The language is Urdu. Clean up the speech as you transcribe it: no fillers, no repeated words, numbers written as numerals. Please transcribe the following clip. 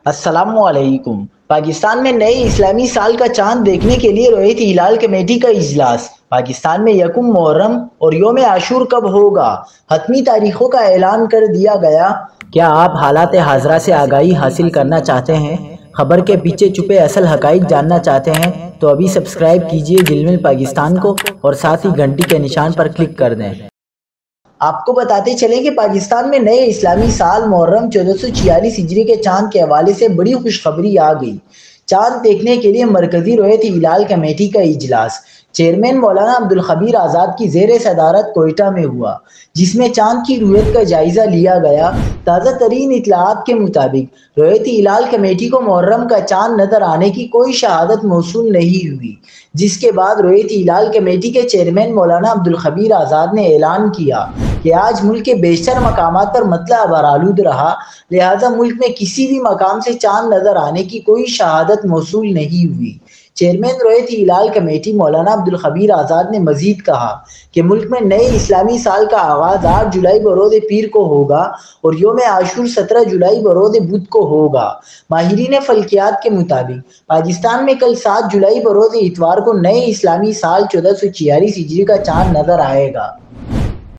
السلام علیکم۔ پاکستان میں نئے اسلامی سال کا چاند دیکھنے کے لیے رویت ہلال کمیٹی کا اجلاس۔ پاکستان میں یکم محرم اور یوم عاشور کب ہوگا؟ حتمی تاریخوں کا اعلان کر دیا گیا۔ کیا آپ حالات حاضرہ سے آگاہی حاصل کرنا چاہتے ہیں؟ خبر کے پیچھے چھپے اصل حقائق جاننا چاہتے ہیں تو ابھی سبسکرائب کیجئے جل پاکستان کو اور ساتھ ہی گھنٹی کے نشان پر کلک کر دیں۔ آپ کو بتاتے چلیں کہ پاکستان میں نئے اسلامی سال محرم 1446 ہجری کے چاند کے حوالے سے بڑی خوشخبری آ گئی۔ چاند دیکھنے کے لیے مرکزی رویت ہلال کمیٹی کا اجلاس چیئرمین مولانا عبدالخبیر آزاد کی زیر صدارت کوئٹہ میں ہوا، جس میں چاند کی رویت کا جائزہ لیا گیا۔ تازہ ترین اطلاعات کے مطابق رویت ہلال کمیٹی کو محرم کا چاند نظر آنے کی کوئی شہادت موصول نہیں ہوئی، جس کے بعد رویت ہلال کمیٹی کے چیئرمین مولانا عبدالخبیر آزاد نے اعلان کیا کہ آج ملک کے بیشتر مقامات پر مطلع ابرآلود رہا، لہٰذا ملک میں کسی بھی مقام سے چاند نظر آنے کی کوئی شہادت موصول نہیں ہوئی۔ چیئرمین رویت ہلال کمیٹی مولانا عبدالخبیر آزاد نے مزید کہا کہ ملک میں نئے اسلامی سال کا آغاز 8 جولائی بروز پیر کو ہوگا اور یوم عاشور 17 جولائی بروز بدھ کو ہوگا۔ ماہرین فلکیات کے مطابق پاکستان میں کل 7 جولائی بروز اتوار کو نئے اسلامی سال 1446 ہجری کا چاند نظر آئے گا۔